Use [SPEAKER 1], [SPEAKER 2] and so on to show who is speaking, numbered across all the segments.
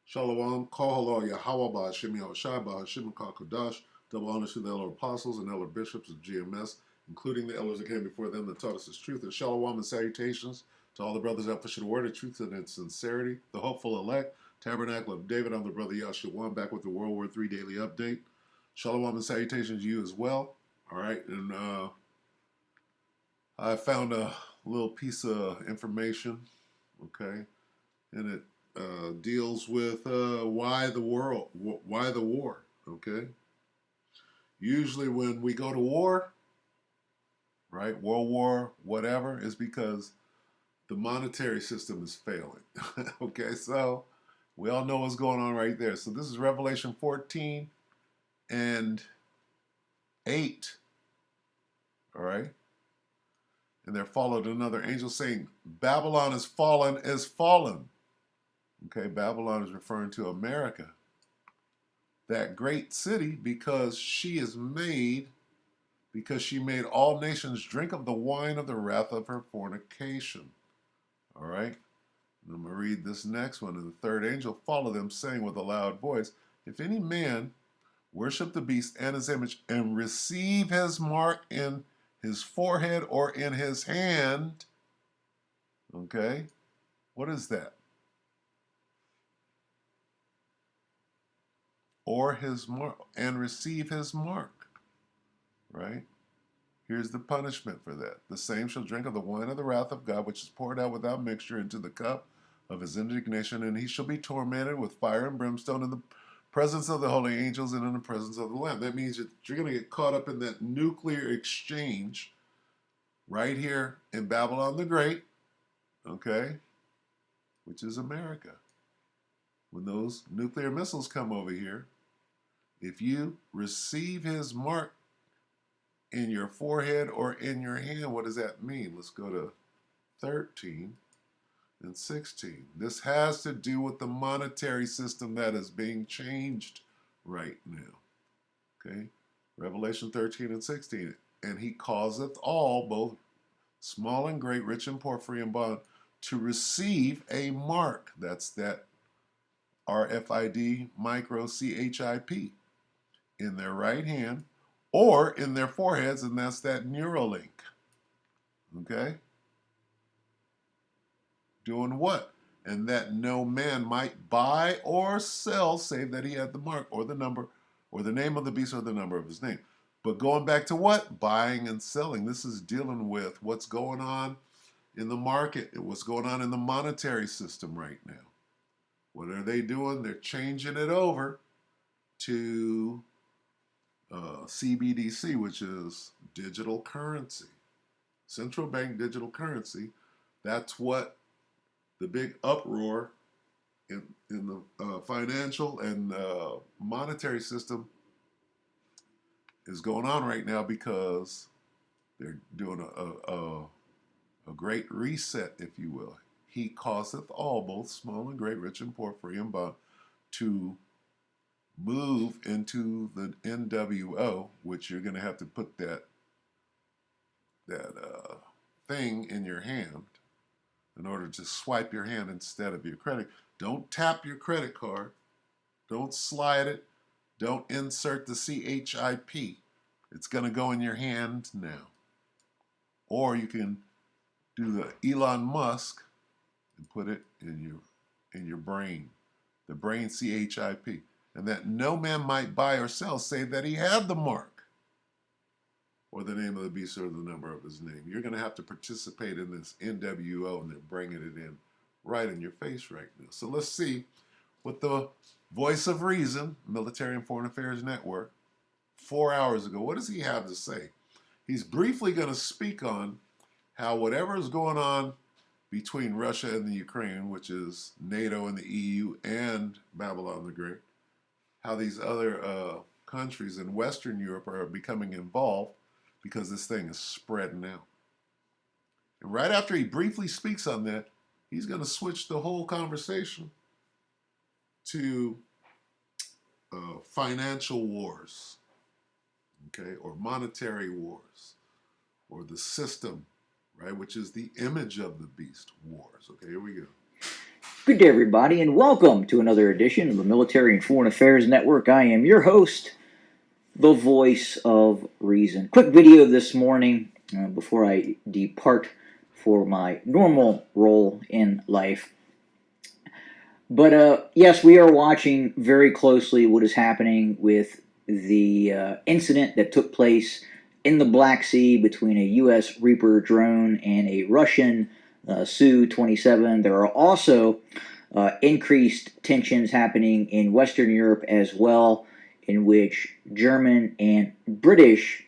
[SPEAKER 1] Shalom, Kohalo, Yahweh, Ba'ashim Yahushai, Ba'ashim Kodash, double honors to the elder apostles and elder bishops of GMS, including the elders that came before them that taught us his truth, and shalom and salutations to all the brothers that push the word of truth and its sincerity, the hopeful elect, tabernacle of David. I'm the brother Yahshua, back with the WW3 Daily update. Shalom and salutations to you as well. All right, and I found a little piece of information, okay, and it deals with why the war. Okay, usually when we go to war, right, World War, whatever, is because the monetary system is failing. Okay, so we all know what's going on right there. So this is Revelation 14 and 8. All right, and there followed another angel saying, "Babylon is fallen, is fallen." Okay, Babylon is referring to America, that great city, because she she made all nations drink of the wine of the wrath of her fornication. All right. And I'm going to read this next one. And the third angel followed them, saying with a loud voice, "If any man worship the beast and his image and receive his mark in his forehead or in his hand," okay, what is that? Or his mark, and receive his mark, right? Here's the punishment for that. The same shall drink of the wine of the wrath of God, which is poured out without mixture into the cup of his indignation, and he shall be tormented with fire and brimstone in the presence of the holy angels and in the presence of the Lamb. That means that you're going to get caught up in that nuclear exchange right here in Babylon the Great, okay, which is America. When those nuclear missiles come over here, if you receive his mark in your forehead or in your hand, what does that mean? Let's go to 13 and 16. This has to do with the monetary system that is being changed right now. Okay? Revelation 13 and 16. "And he causeth all, both small and great, rich and poor, free and bond, to receive a mark." That's that RFID micro CHIP in their right hand or in their foreheads, and that's that Neuralink. Okay? Doing what? "And that no man might buy or sell, save that he had the mark or the number or the name of the beast or the number of his name." But going back to what? Buying and selling. This is dealing with what's going on in the market, what's going on in the monetary system right now. What are they doing? They're changing it over to CBDC, which is digital currency, central bank digital currency. That's what the big uproar in the financial and monetary system is going on right now, because they're doing a great reset, if you will. "He causeth all, both small and great, rich and poor, free and bond, to move into the NWO," which you're going to have to put that thing in your hand in order to swipe your hand instead of your credit. Don't tap your credit card. Don't slide it. Don't insert the CHIP. It's going to go in your hand now. Or you can do the Elon Musk and put it in your brain, the brain CHIP. "And that no man might buy or sell, save that he had the mark or the name of the beast or the number of his name." You're going to have to participate in this NWO, and they're bringing it in right in your face right now. So let's see what the voice of reason, Military and Foreign Affairs Network, 4 hours ago, what does he have to say? He's briefly going to speak on how whatever is going on between Russia and the Ukraine, which is NATO and the EU and Babylon the Great, how these other countries in Western Europe are becoming involved because this thing is spreading out. And right after he briefly speaks on that, he's going to switch the whole conversation to financial wars, okay, or monetary wars, or the system, right, which is the image of the beast wars. Okay, here we go.
[SPEAKER 2] Good day, everybody, and welcome to another edition of the Military and Foreign Affairs Network. I am your host, the voice of reason. Quick video this morning before I depart for my normal role in life. But yes, we are watching very closely what is happening with the incident that took place in the Black Sea between a U.S. Reaper drone and a Russian Su-27. There are also increased tensions happening in Western Europe as well, in which German and British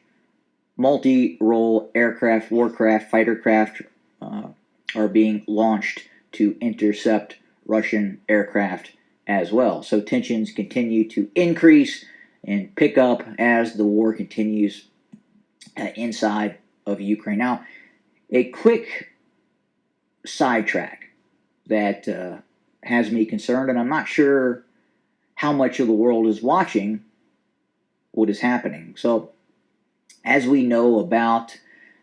[SPEAKER 2] multi-role aircraft, warcraft, fighter craft are being launched to intercept Russian aircraft as well. So tensions continue to increase and pick up as the war continues inside of Ukraine. Now, a quick sidetrack that has me concerned, and I'm not sure how much of the world is watching what is happening. So, as we know about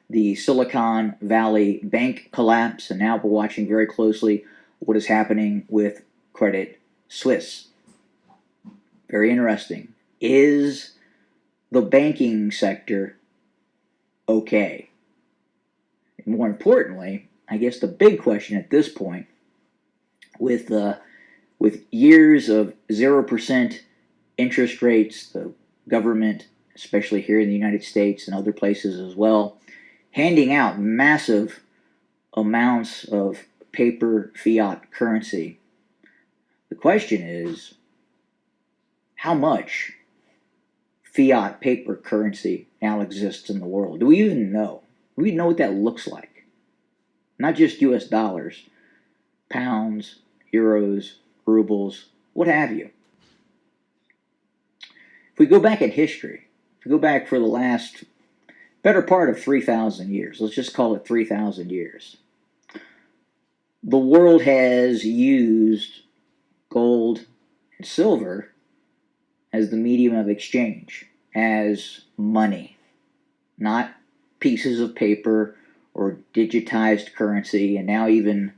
[SPEAKER 2] the Silicon Valley Bank collapse, and now we're watching very closely what is happening with Credit Suisse. Very interesting. Is the banking sector okay? And more importantly, I guess the big question at this point, with years of 0% interest rates, the government, especially here in the United States and other places as well, handing out massive amounts of paper fiat currency. The question is, how much fiat paper currency now exists in the world? Do we even know? Do we know what that looks like? Not just US dollars, pounds, euros, rubles, what have you. If we go back in history, if we go back for the last better part of 3,000 years, let's just call it 3,000 years, the world has used gold and silver as the medium of exchange, as money, not pieces of paper or digitized currency, and now even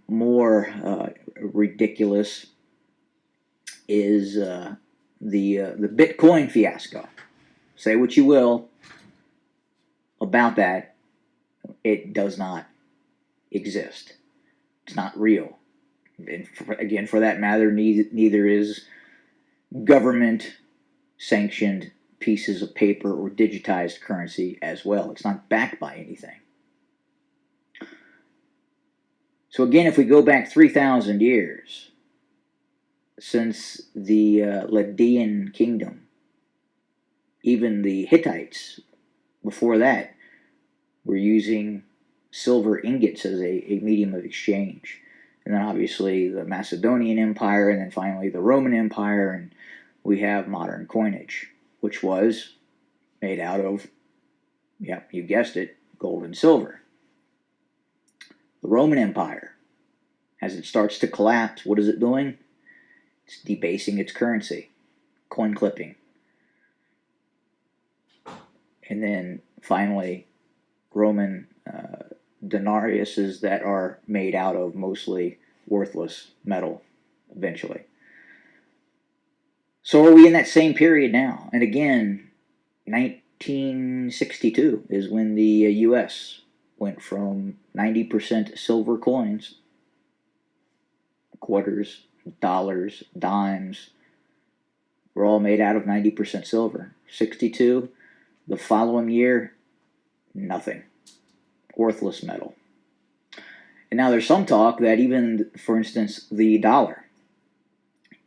[SPEAKER 2] more ridiculous is the Bitcoin fiasco. Say what you will about that, it does not exist. It's not real. And again, for that matter, neither is government sanctioned pieces of paper or digitized currency as well. It's not backed by anything. So again, if we go back 3,000 years, since the Lydian kingdom, even the Hittites before that were using silver ingots as a medium of exchange. And then obviously the Macedonian Empire, and then finally the Roman Empire, and we have modern coinage, which was made out of, yeah, you guessed it, gold and silver. The Roman Empire, as it starts to collapse, what is it doing? It's debasing its currency, coin clipping. And then finally, Roman denariuses that are made out of mostly worthless metal eventually. So are we in that same period now? And again, 1962 is when the U.S. went from 90% silver coins, quarters, dollars, dimes, were all made out of 90% silver. 62, the following year, nothing. Worthless metal. And now there's some talk that even, for instance, the dollar,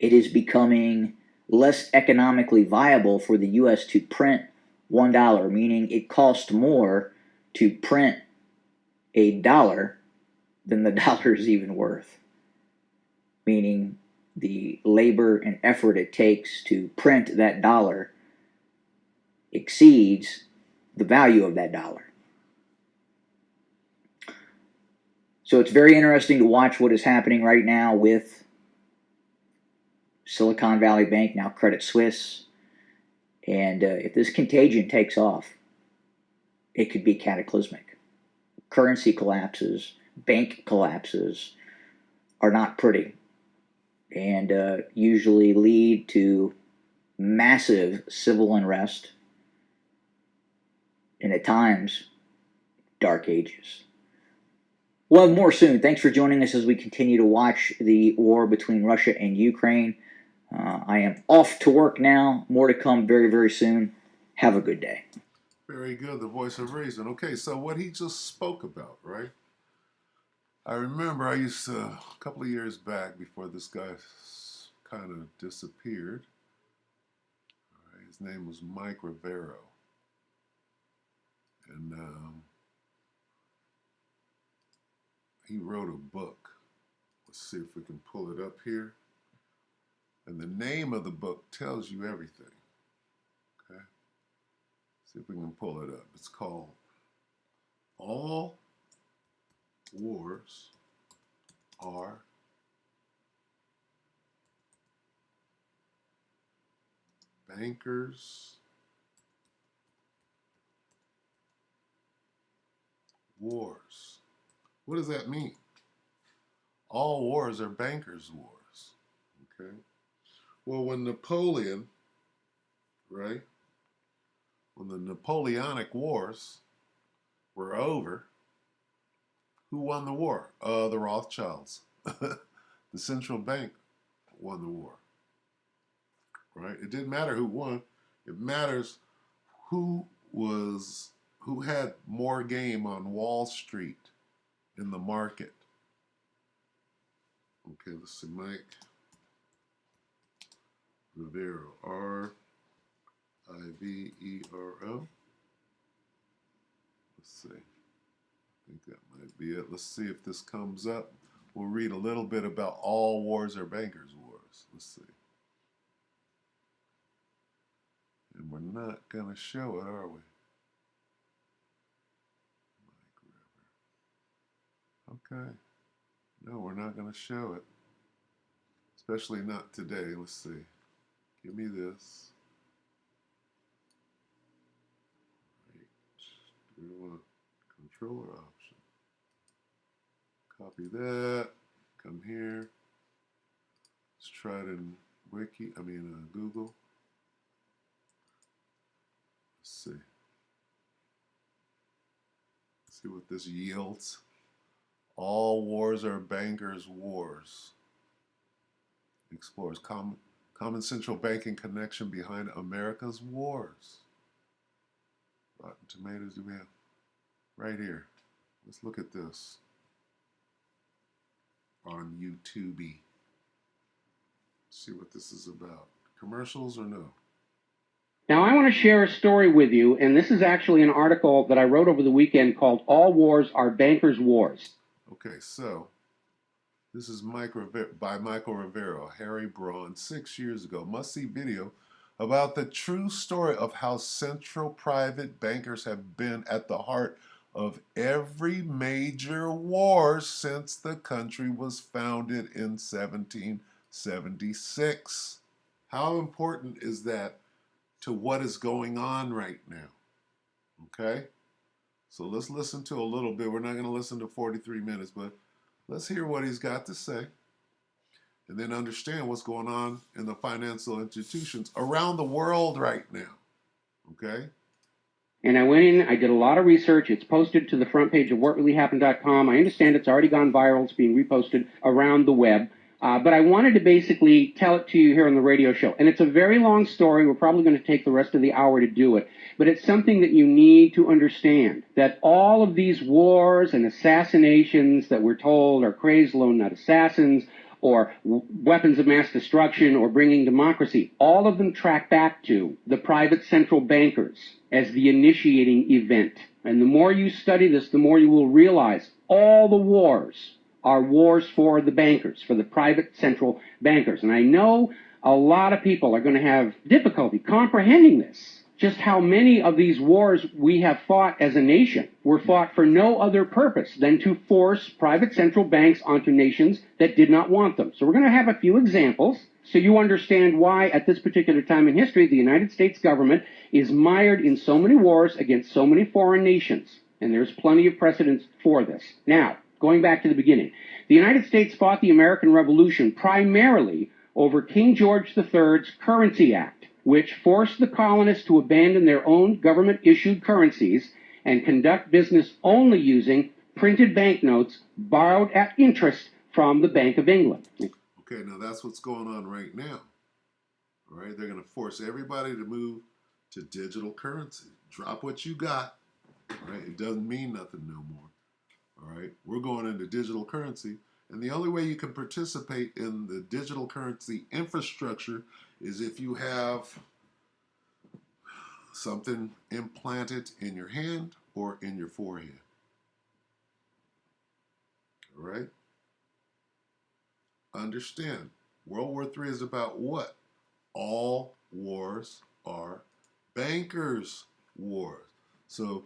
[SPEAKER 2] it is becoming less economically viable for the U.S. to print $1, meaning it costs more to print a dollar than the dollar is even worth. Meaning the labor and effort it takes to print that dollar exceeds the value of that dollar. So it's very interesting to watch what is happening right now with Silicon Valley Bank, now Credit Suisse. And if this contagion takes off, it could be cataclysmic. Currency collapses, bank collapses, are not pretty and usually lead to massive civil unrest and at times dark ages. We'll have more soon. Thanks for joining us as we continue to watch the war between Russia and Ukraine. I am off to work now. More to come very, very soon. Have a good day.
[SPEAKER 1] Very good, the voice of reason. Okay, so what he just spoke about, right? I remember I used to, a couple of years back before this guy kind of disappeared, right, his name was Mike Rivero. And he wrote a book. Let's see if we can pull it up here. And the name of the book tells you everything. Okay? See if we can pull it up. It's called All Wars Are Bankers' Wars. What does that mean? All wars are bankers' wars. Okay? Well, when Napoleon, right? When the Napoleonic Wars were over, who won the war? The Rothschilds. The central bank won the war. Right? It didn't matter who won. It matters who had more game on Wall Street in the market. Okay, let's see, Mike Rivero, Rivero. Let's see. I think that might be it. Let's see if this comes up. We'll read a little bit about all wars are bankers' wars. Let's see. And we're not going to show it, are we? Okay. No, we're not going to show it. Especially not today. Let's see. Give me this. Right. Do we want controller option? Copy that. Come here. Let's try it in Google. Let's see. Let's see what this yields. All wars are bankers' wars. Explores common central banking connection behind America's wars. Rotten Tomatoes, do we have? Right here. Let's look at this on YouTube. See what this is about. Commercials or no?
[SPEAKER 3] Now, I want to share a story with you, and this is actually an article that I wrote over the weekend called All Wars Are Bankers' Wars.
[SPEAKER 1] Okay, so this is by Michael Rivero, Harry Braun, 6 years ago. Must-see video about the true story of how central private bankers have been at the heart of every major war since the country was founded in 1776. How important is that to what is going on right now? Okay? So let's listen to a little bit. We're not going to listen to 43 minutes, but let's hear what he's got to say and then understand what's going on in the financial institutions around the world right now. Okay?
[SPEAKER 3] And I went in, I did a lot of research. It's posted to the front page of whatreallyhappened.com. I understand it's already gone viral. It's being reposted around the web. But I wanted to basically tell it to you here on the radio show. And it's a very long story. We're probably going to take the rest of the hour to do it. But it's something that you need to understand, that all of these wars and assassinations that we're told are crazed lone nut assassins or weapons of mass destruction or bringing democracy, all of them track back to the private central bankers as the initiating event. And the more you study this, the more you will realize all the wars are wars for the bankers, for the private central bankers. And I know a lot of people are going to have difficulty comprehending this, just how many of these wars we have fought as a nation were fought for no other purpose than to force private central banks onto nations that did not want them. So we're going to have a few examples so you understand why at this particular time in history the United States government is mired in so many wars against so many foreign nations. And there's plenty of precedents for this. Now, Going back to the beginning, the United States fought the American Revolution primarily over King George III's Currency Act, which forced the colonists to abandon their own government-issued currencies and conduct business only using printed banknotes borrowed at interest from the Bank of England.
[SPEAKER 1] Okay, now that's what's going on right now. All right, they're going to force everybody to move to digital currency. Drop what you got. All right, it doesn't mean nothing no more. All right, we're going into digital currency, and the only way you can participate in the digital currency infrastructure is if you have something implanted in your hand or in your forehead. All right? Understand, World War III is about what? All wars are bankers' wars. So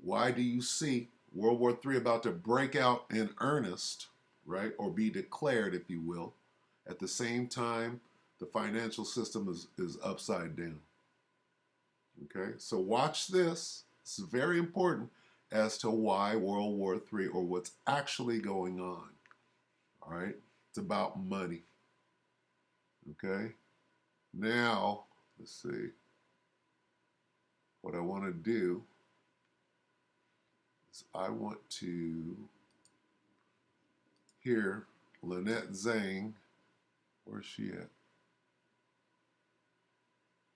[SPEAKER 1] why do you see World War III about to break out in earnest, right? Or be declared, if you will, at the same time the financial system is upside down. Okay, so watch this. This is very important as to why World War III or what's actually going on. All right, it's about money. Okay, now let's see. What I want to do is I want to hear Lynette Zhang. Where's she at?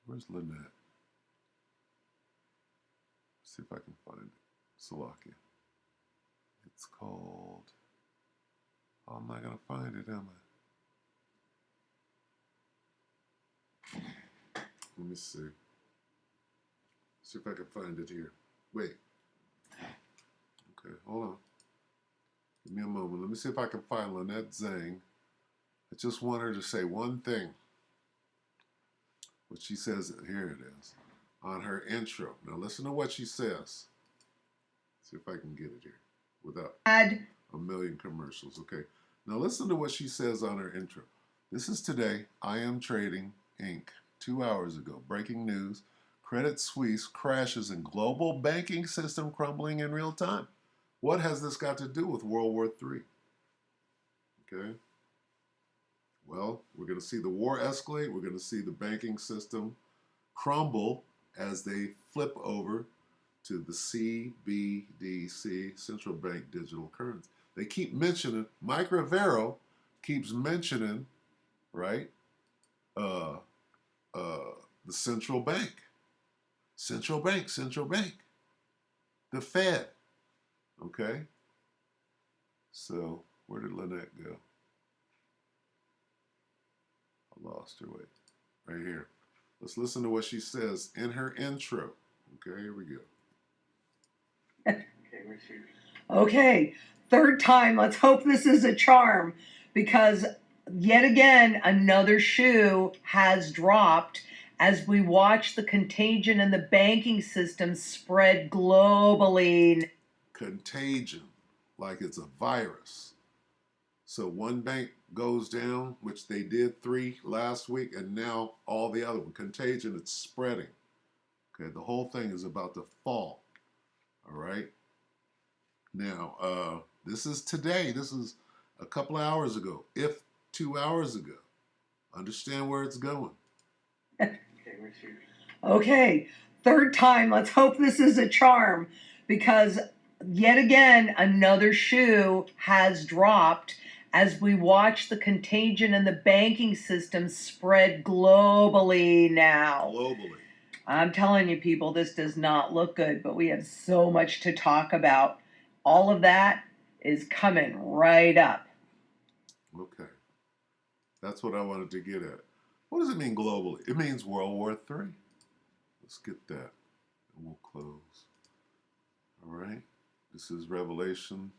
[SPEAKER 1] Where's Lynette? Let's see if I can find it. Slovakia. It's called. Oh, I'm not going to find it, am I? Let me see. See if I can find it here. Wait. Okay, hold on. Give me a moment. Let me see if I can find Lynette Zhang. I just want her to say one thing. What she says, here it is, on her intro. Now listen to what she says. See if I can get it here without a million commercials. Okay. Now listen to what she says on her intro. This is today. I am trading Inc. 2 hours ago. Breaking news. Credit Suisse crashes in global banking system crumbling in real time. What has this got to do with World War III? Okay. Well, we're going to see the war escalate. We're going to see the banking system crumble as they flip over to the CBDC, Central Bank Digital Currency. They keep mentioning, Mike Rivero keeps mentioning, right, the central bank. Central bank, central bank. The Fed. Okay? So, where did Lynette go? I lost her. Wait. Right here. Let's listen to what she says in her intro. Okay, here we go.
[SPEAKER 4] Okay, third time. Let's hope this is a charm because yet again, another shoe has dropped as we watch the contagion in the banking system spread globally.
[SPEAKER 1] Contagion, like it's a virus. So one bank goes down, which they did 3 last week, and now all the other one. Contagion, it's spreading. Okay, the whole thing is about to fall. All right. Now, this is today. This is a couple of hours ago, if 2 hours ago. Understand where it's going.
[SPEAKER 4] Okay, third time. Let's hope this is a charm because yet again, another shoe has dropped as we watch the contagion in the banking system spread globally now.
[SPEAKER 1] Globally.
[SPEAKER 4] I'm telling you, people, this does not look good, but we have so much to talk about. All of that is coming right up.
[SPEAKER 1] Okay. That's what I wanted to get at. What does it mean globally? It means World War III. Let's get that. And we'll close. All right. This is Revelation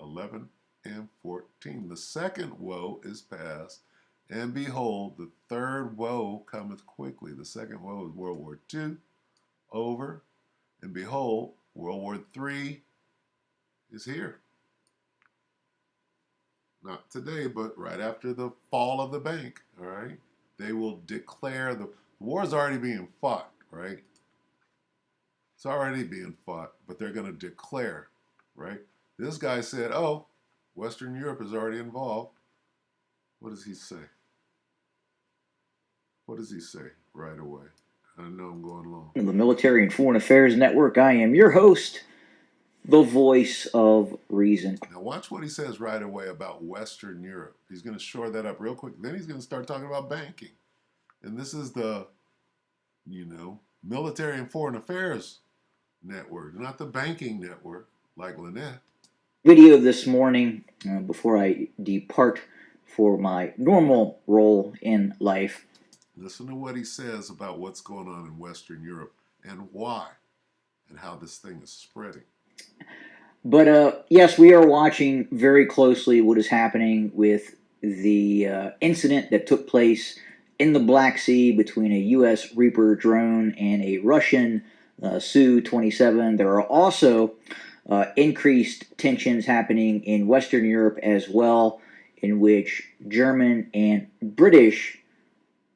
[SPEAKER 1] 11 and 14. The second woe is past, and behold, the third woe cometh quickly. The second woe is World War II, over, and behold, World War III is here. Not today, but right after the fall of the bank, all right? They will declare the war's already being fought, right? It's already being fought, but they're going to declare, right? This guy said, oh, Western Europe is already involved. What does he say? What does he say right away? I know I'm going long.
[SPEAKER 2] The Military and Foreign Affairs Network. I am your host, the voice of reason.
[SPEAKER 1] Now watch what he says right away about Western Europe. He's going to shore that up real quick. Then he's going to start talking about banking. And this is the, Military and Foreign Affairs Network, not the banking network like Lynette.
[SPEAKER 2] Video this morning, before I depart for my normal role in life.
[SPEAKER 1] Listen to what he says about what's going on in Western Europe and why and how this thing is spreading.
[SPEAKER 2] But yes, we are watching very closely what is happening with the incident that took place in the Black Sea between a U.S. Reaper drone and a Russian Su-27. There are also increased tensions happening in Western Europe as well, in which German and British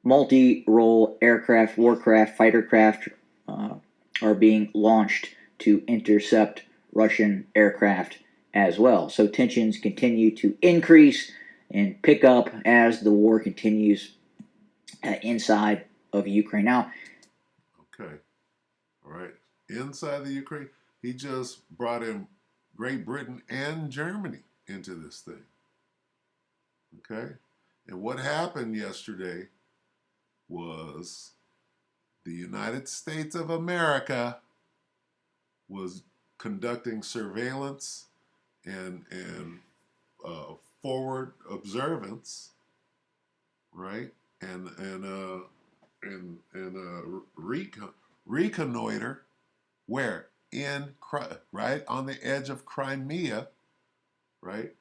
[SPEAKER 2] multi-role aircraft, warcraft, fighter craft are being launched to intercept Russian aircraft as well. So tensions continue to increase and pick up as the war continues inside of Ukraine. Now,
[SPEAKER 1] okay, all right, inside the Ukraine, he just brought in Great Britain and Germany into this thing. Okay, and what happened yesterday was the United States of America was conducting surveillance and forward observance, right? And reconnoiter where right on the edge of Crimea, right?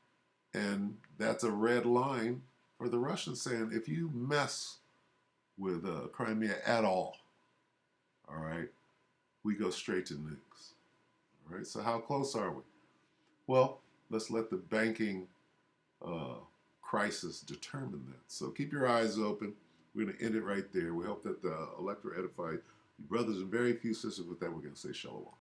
[SPEAKER 1] And that's a red line for the Russians, saying if you mess with Crimea at all right, we go straight to nukes. All right, so how close are we? Well, let's let the banking crisis determine that. So keep your eyes open. We're going to end it right there. We hope that the elector edified you brothers and very few sisters. With that, we're going to say shalom.